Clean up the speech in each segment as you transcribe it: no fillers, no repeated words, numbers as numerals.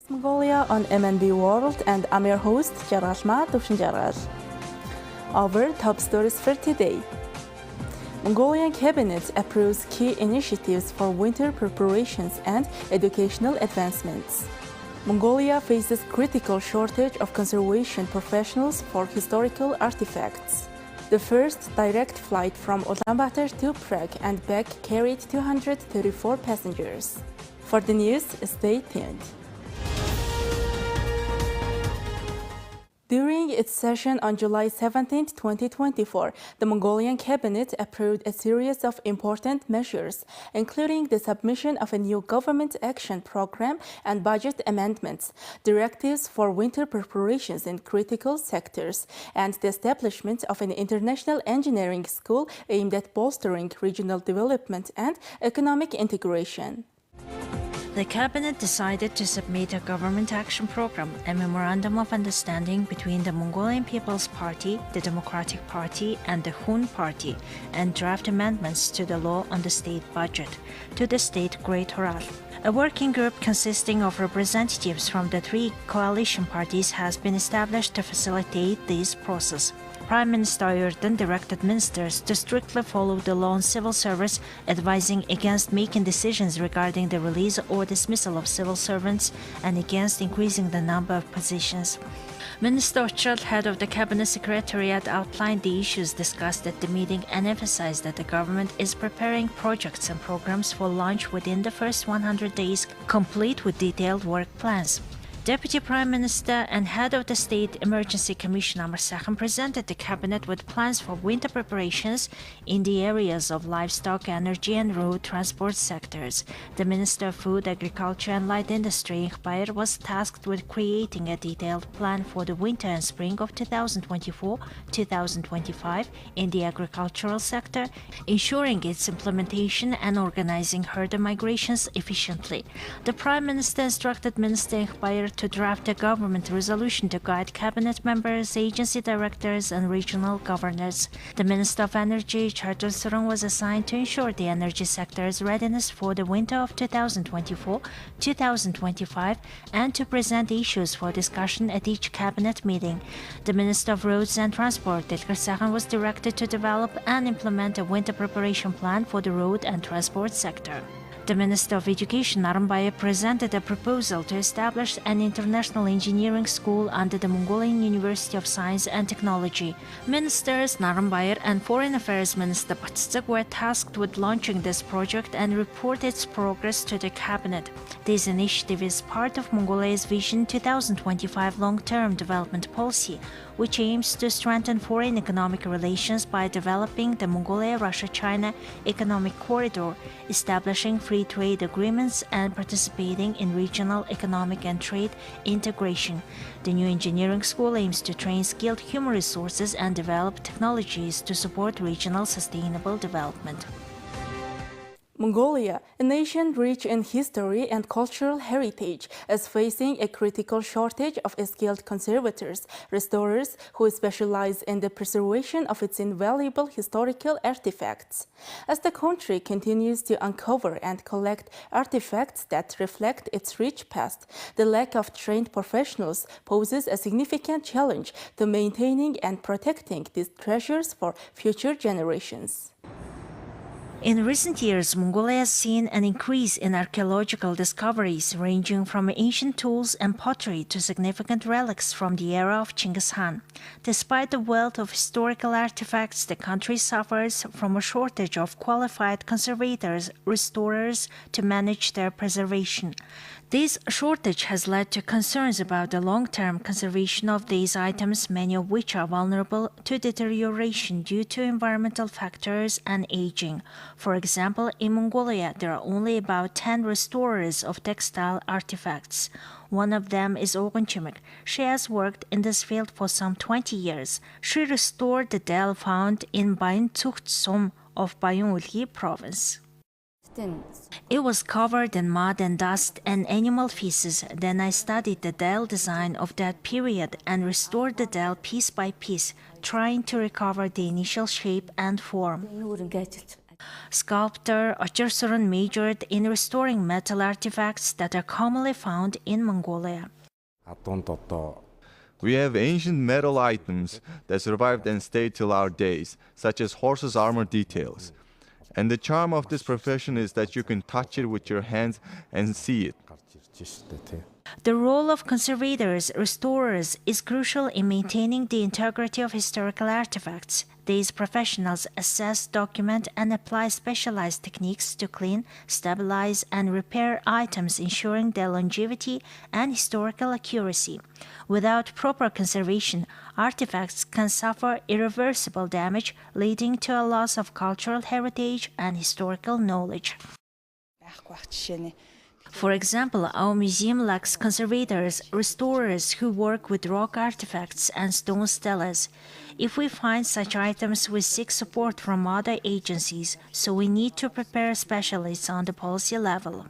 Mongolia on MNB World, and I'm your host, Jarashma Dovshinjaraj. Our top stories for today. Mongolian cabinet approves key initiatives for winter preparations and educational advancements. Mongolia faces critical shortage of conservation professionals for historical artifacts. The first direct flight from Ulaanbaatar to Prague and back carried 234 passengers. For the news, stay tuned. During its session on July 17, 2024, the Mongolian cabinet approved a series of important measures, including the submission of a new government action program and budget amendments, directives for winter preparations in critical sectors, and the establishment of an international engineering school aimed at bolstering regional development and economic integration. The cabinet decided to submit a government action program, a memorandum of understanding between the Mongolian People's Party, the Democratic Party, and the Hun Party, and draft amendments to the law on the state budget, to the state Great Ural. A working group consisting of representatives from the three coalition parties has been established to facilitate this process. Prime Minister Erdogan directed ministers to strictly follow the law on civil service, advising against making decisions regarding the release or dismissal of civil servants and against increasing the number of positions. Minister Ochal, head of the Cabinet Secretariat, outlined the issues discussed at the meeting and emphasized that the government is preparing projects and programs for launch within the first 100 days, complete with detailed work plans. Deputy Prime Minister and head of the State Emergency Commission Amr Sakhan presented the cabinet with plans for winter preparations in the areas of livestock, energy and road transport sectors. The Minister of Food, Agriculture and Light Industry, Ikhbayar, was tasked with creating a detailed plan for the winter and spring of 2024-2025 in the agricultural sector, ensuring its implementation and organizing herder migrations efficiently. The Prime Minister instructed Minister Ikhbayar to draft a government resolution to guide cabinet members, agency directors, and regional governors. The Minister of Energy, Charter Surung, was assigned to ensure the energy sector's readiness for the winter of 2024-2025 and to present issues for discussion at each cabinet meeting. The Minister of Roads and Transport, Ilkar Sakhan, was directed to develop and implement a winter preparation plan for the road and transport sector. The Minister of Education, Narmbayev, presented a proposal to establish an international engineering school under the Mongolian University of Science and Technology. Ministers Narmbayev and Foreign Affairs Minister Batstag were tasked with launching this project and report its progress to the cabinet. This initiative is part of Mongolia's Vision 2025 long-term development policy, which aims to strengthen foreign economic relations by developing the Mongolia-Russia-China economic corridor, establishing free trade agreements, and participating in regional economic and trade integration. The new engineering school aims to train skilled human resources and develop technologies to support regional sustainable development. Mongolia, a nation rich in history and cultural heritage, is facing a critical shortage of skilled conservators, restorers who specialize in the preservation of its invaluable historical artifacts. As the country continues to uncover and collect artifacts that reflect its rich past, the lack of trained professionals poses a significant challenge to maintaining and protecting these treasures for future generations. In recent years, Mongolia has seen an increase in archaeological discoveries ranging from ancient tools and pottery to significant relics from the era of Genghis Khan. Despite the wealth of historical artifacts, the country suffers from a shortage of qualified conservators, restorers to manage their preservation. This shortage has led to concerns about the long-term conservation of these items, many of which are vulnerable to deterioration due to environmental factors and aging. For example, in Mongolia, there are only about 10 restorers of textile artifacts. One of them is Ogun Chimik. She has worked in this field for some 20 years. She restored the dell found in Bayan Tsukhtsum of Bayun-Ulgi province. It was covered in mud and dust and animal feces. Then I studied the dell design of that period and restored the dell piece by piece, trying to recover the initial shape and form. Sculptor Achursurun majored in restoring metal artifacts that are commonly found in Mongolia. We have ancient metal items that survived and stayed till our days, such as horses' armor details. And the charm of this profession is that you can touch it with your hands and see it. The role of conservators, restorers, is crucial in maintaining the integrity of historical artifacts. These professionals assess, document, and apply specialized techniques to clean, stabilize, and repair items, ensuring their longevity and historical accuracy. Without proper conservation, artifacts can suffer irreversible damage, leading to a loss of cultural heritage and historical knowledge. For example, our museum lacks conservators, restorers who work with rock artifacts and stone stelas. If we find such items, we seek support from other agencies, so we need to prepare specialists on the policy level.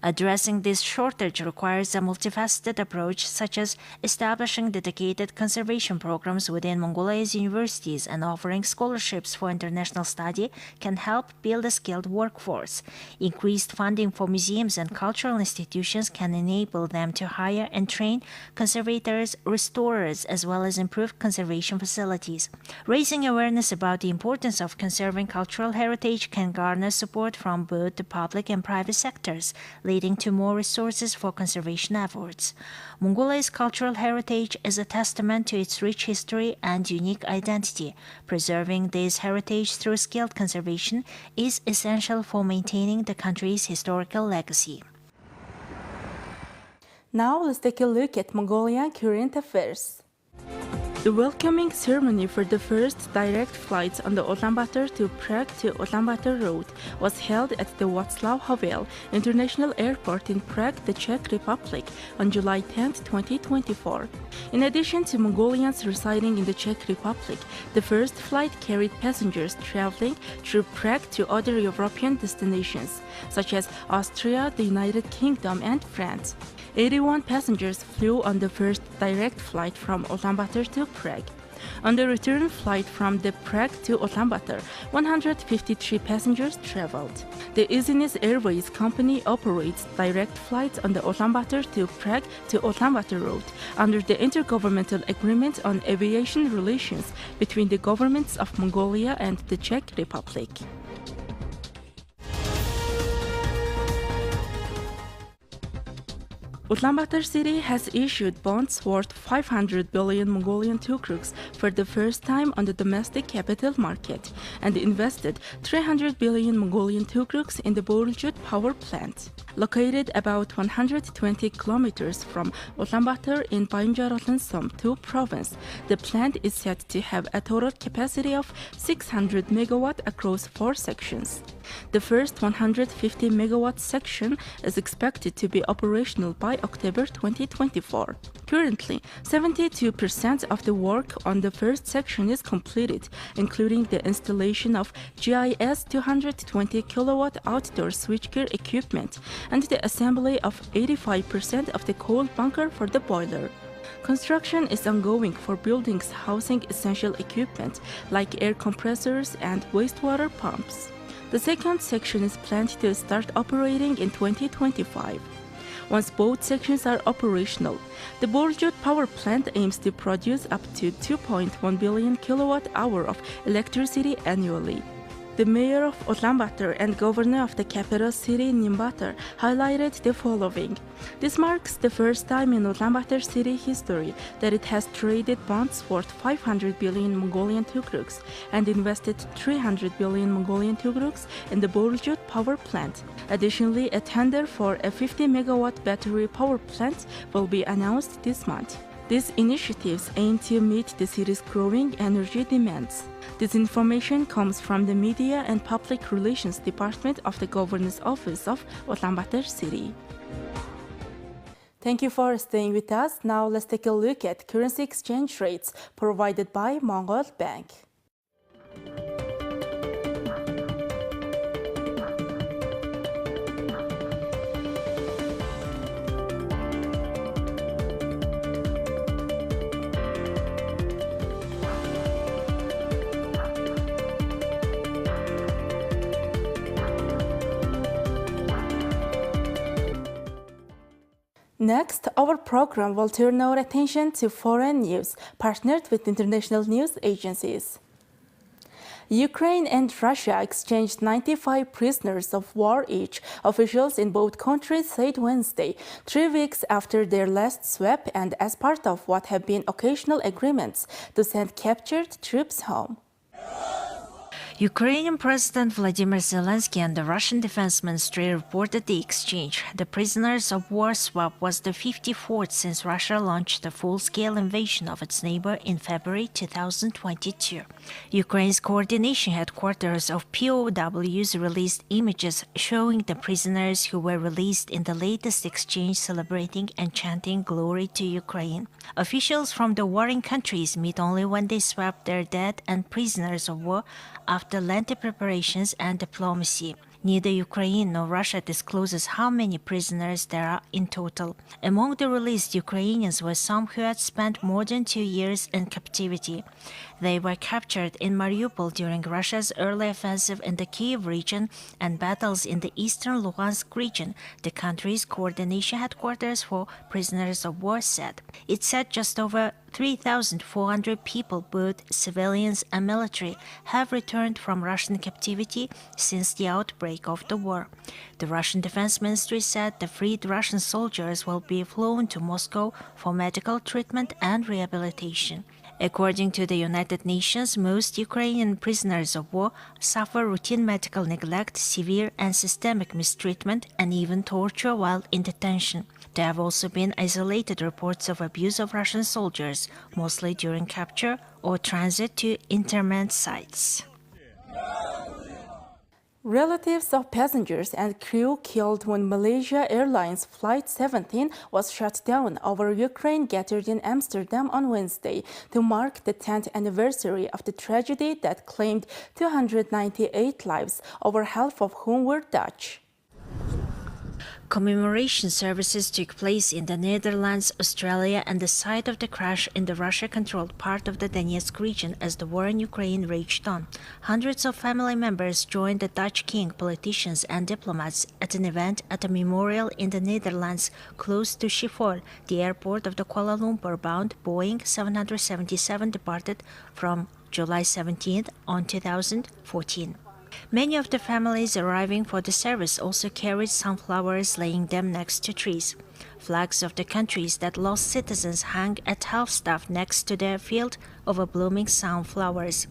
Addressing this shortage requires a multifaceted approach, such as establishing dedicated conservation programs within Mongolia's universities and offering scholarships for international study can help build a skilled workforce. Increased funding for museums and cultural institutions can enable them to hire and train conservators, restorers, as well as improve conservation facilities. Raising awareness about the importance of conserving cultural heritage can garner support from both the public and private sectors, leading to more resources for conservation efforts. Mongolia's cultural heritage is a testament to its rich history and unique identity. Preserving this heritage through skilled conservation is essential for maintaining the country's historical legacy. Now let's take a look at Mongolian current affairs. The welcoming ceremony for the first direct flights on the Ulaanbaatar to Prague to Ulaanbaatar road was held at the Václav Havel International Airport in Prague, the Czech Republic, on July 10, 2024. In addition to Mongolians residing in the Czech Republic, the first flight carried passengers traveling through Prague to other European destinations, such as Austria, the United Kingdom, and France. 81 passengers flew on the first direct flight from Ulaanbaatar to Prague. On the return flight from the Prague to Ulaanbaatar, 153 passengers traveled. The Easiness Airways company operates direct flights on the Ulaanbaatar to Prague to Ulaanbaatar road under the Intergovernmental Agreement on Aviation Relations between the governments of Mongolia and the Czech Republic. Ulaanbaatar city has issued bonds worth 500 billion Mongolian tukruks for the first time on the domestic capital market and invested 300 billion Mongolian tukruks in the Boruljut power plant. Located about 120 kilometers from Ulaanbaatar in Bayıncaroğlu province, the plant is said to have a total capacity of 600 megawatt across 4 sections. The first 150 megawatt section is expected to be operational by October 2024. Currently, 72% of the work on the first section is completed, including the installation of GIS 220 kilowatt outdoor switchgear equipment and the assembly of 85% of the coal bunker for the boiler. Construction is ongoing for buildings housing essential equipment like air compressors and wastewater pumps. The second section is planned to start operating in 2025. Once both sections are operational, the Boruljut power plant aims to produce up to 2.1 billion kilowatt-hour of electricity annually. The mayor of Ulaanbaatar and governor of the capital city, Nimbaatar, highlighted the following. This marks the first time in Ulaanbaatar city history that it has traded bonds worth 500 billion Mongolian tukruks and invested 300 billion Mongolian tukruks in the Boruljut power plant. Additionally, a tender for a 50 megawatt battery power plant will be announced this month. These initiatives aim to meet the city's growing energy demands. This information comes from the Media and Public Relations Department of the Governor's Office of Ulaanbaatar City. Thank you for staying with us. Now let's take a look at currency exchange rates provided by Mongol Bank. Next, our program will turn our attention to foreign news, partnered with international news agencies. Ukraine and Russia exchanged 95 prisoners of war each, officials in both countries said Wednesday, 3 weeks after their last swap and as part of what have been occasional agreements to send captured troops home. Ukrainian President Vladimir Zelensky and the Russian Defense Ministry reported the exchange. The prisoners of war swap was the 54th since Russia launched a full-scale invasion of its neighbor in February 2022. Ukraine's coordination headquarters of POWs released images showing the prisoners who were released in the latest exchange celebrating and chanting glory to Ukraine. Officials from the warring countries meet only when they swap their dead and prisoners of war after lengthy preparations and diplomacy. Neither Ukraine nor Russia discloses how many prisoners there are in total. Among the released Ukrainians were some who had spent more than 2 years in captivity. They were captured in Mariupol during Russia's early offensive in the Kyiv region and battles in the eastern Luhansk region, the country's coordination headquarters for prisoners of war said. It said just over 3,400 people, both civilians and military, have returned from Russian captivity since the outbreak of the war. The Russian Defense Ministry said the freed Russian soldiers will be flown to Moscow for medical treatment and rehabilitation. According to the United Nations, most Ukrainian prisoners of war suffer routine medical neglect, severe and systemic mistreatment, and even torture while in detention. There have also been isolated reports of abuse of Russian soldiers, mostly during capture or transit to internment sites. Relatives of passengers and crew killed when Malaysia Airlines Flight 17 was shut down over Ukraine gathered in Amsterdam on Wednesday to mark the 10th anniversary of the tragedy that claimed 298 lives, over half of whom were Dutch. Commemoration services took place in the Netherlands, Australia, and the site of the crash in the Russia-controlled part of the Donetsk region as the war in Ukraine raged on. Hundreds of family members joined the Dutch king, politicians, and diplomats at an event at a memorial in the Netherlands close to Schiphol, the airport of the Kuala Lumpur-bound Boeing 777 departed from July 17th on 2014. Many of the families arriving for the service also carried sunflowers, laying them next to trees. Flags of the countries that lost citizens hang at half-staff next to their field of blooming sunflowers.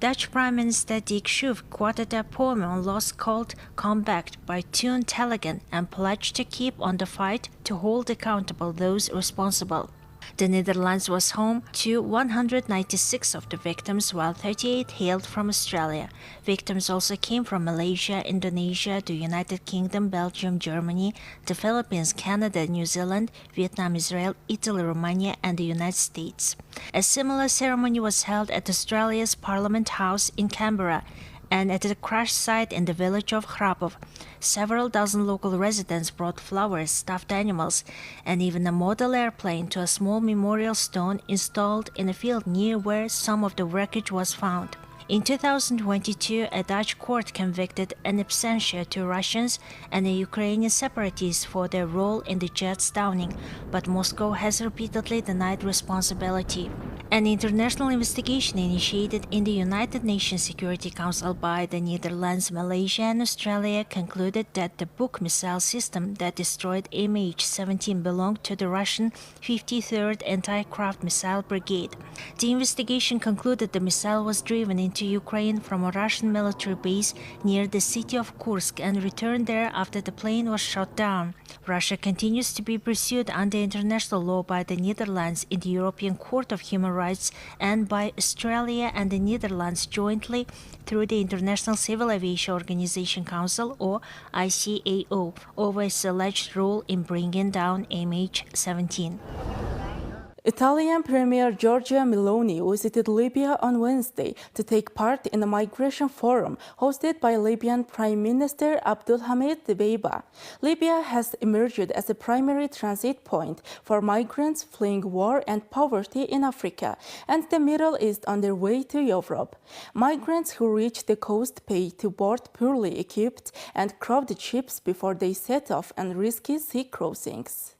Dutch Prime Minister Dick Schoof quoted a poem on loss called "Come Back" by Toon Tellegen and pledged to keep on the fight to hold accountable those responsible. The Netherlands was home to 196 of the victims, while 38 hailed from Australia. Victims also came from Malaysia, Indonesia, the United Kingdom, Belgium, Germany, the Philippines, Canada, New Zealand, Vietnam, Israel, Italy, Romania, and the United States. A similar ceremony was held at Australia's Parliament House in Canberra and at the crash site in the village of Hrabov. Several dozen local residents brought flowers, stuffed animals, and even a model airplane to a small memorial stone installed in a field near where some of the wreckage was found. In 2022, a Dutch court convicted in absentia 2 Russians and a Ukrainian separatist for their role in the jet's downing, but Moscow has repeatedly denied responsibility. An international investigation initiated in the United Nations Security Council by the Netherlands, Malaysia, and Australia concluded that the Buk missile system that destroyed MH17 belonged to the Russian 53rd Anti-Craft Missile Brigade. The investigation concluded the missile was driven into Ukraine from a Russian military base near the city of Kursk and returned there after the plane was shot down. Russia continues to be pursued under international law by the Netherlands in the European Court of Human Rights and by Australia and the Netherlands jointly through the International Civil Aviation Organization Council, or ICAO, over its alleged role in bringing down MH17. Italian Premier Giorgia Meloni visited Libya on Wednesday to take part in a migration forum hosted by Libyan Prime Minister Abdulhamid Dbeibeh. Libya has emerged as a primary transit point for migrants fleeing war and poverty in Africa and the Middle East on their way to Europe. Migrants who reach the coast pay to board poorly equipped and crowded ships before they set off on risky sea crossings.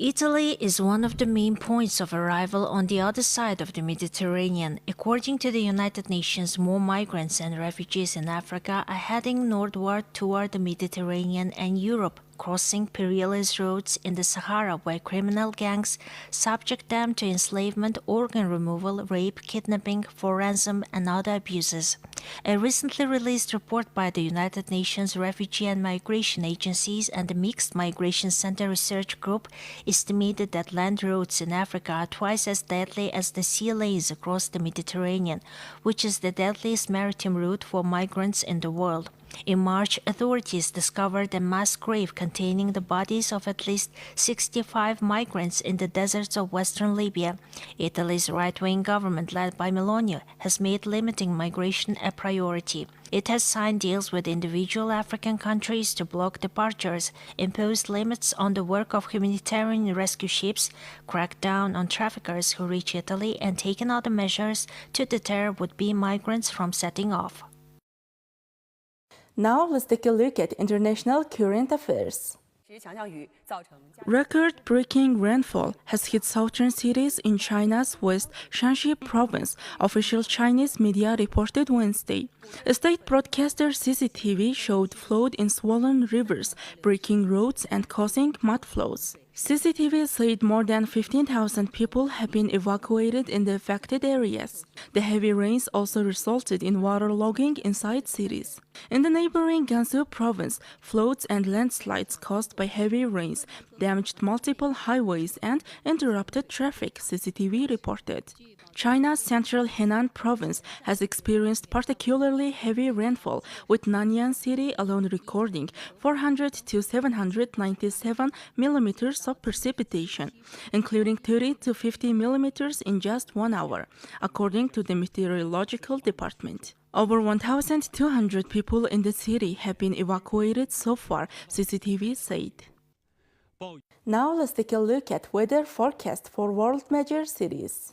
Italy is one of the main points of arrival on the other side of the Mediterranean. According to the United Nations, more migrants and refugees in Africa are heading northward toward the Mediterranean and Europe, crossing perilous roads in the Sahara where criminal gangs subject them to enslavement, organ removal, rape, kidnapping, for ransom, and other abuses. A recently released report by the United Nations Refugee and Migration Agencies and the Mixed Migration Center Research Group estimated that land routes in Africa are twice as deadly as the sea lanes across the Mediterranean, which is the deadliest maritime route for migrants in the world. In March, authorities discovered a mass grave containing the bodies of at least 65 migrants in the deserts of western Libya. Italy's right-wing government, led by Meloni, has made limiting migration a priority. It has signed deals with individual African countries to block departures, imposed limits on the work of humanitarian rescue ships, cracked down on traffickers who reach Italy, and taken other measures to deter would-be migrants from setting off. Now let's take a look at international current affairs. Record-breaking rainfall has hit southern cities in China's West Shanxi province, official Chinese media reported Wednesday. A state broadcaster CCTV showed flood in swollen rivers, breaking roads and causing mud flows. CCTV said more than 15,000 people have been evacuated in the affected areas. The heavy rains also resulted in waterlogging inside cities. In the neighboring Gansu province, floods and landslides caused by heavy rains damaged multiple highways and interrupted traffic, CCTV reported. China's central Henan province has experienced particularly heavy rainfall, with Nanyang City alone recording 400 to 797 millimeters of precipitation, including 30 to 50 millimeters in just 1 hour, according to the Meteorological Department. Over 1,200 people in the city have been evacuated so far, CCTV said. Now let's take a look at weather forecast for world major cities.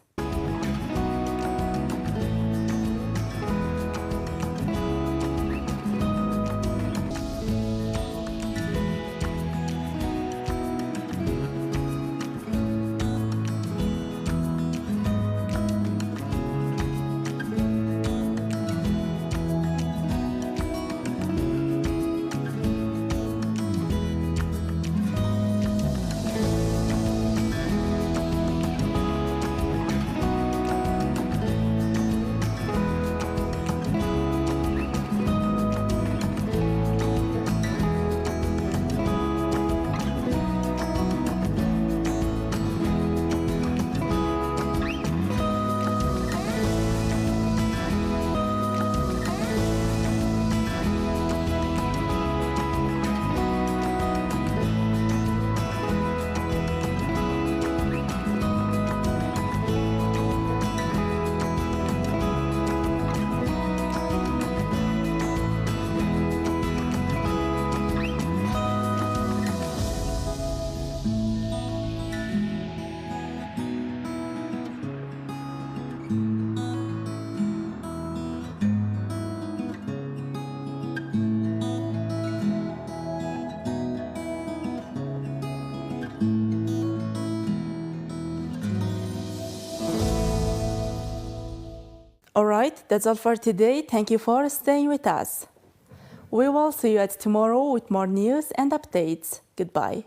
Alright, that's all for today. Thank you for staying with us. We will see you at tomorrow with more news and updates. Goodbye.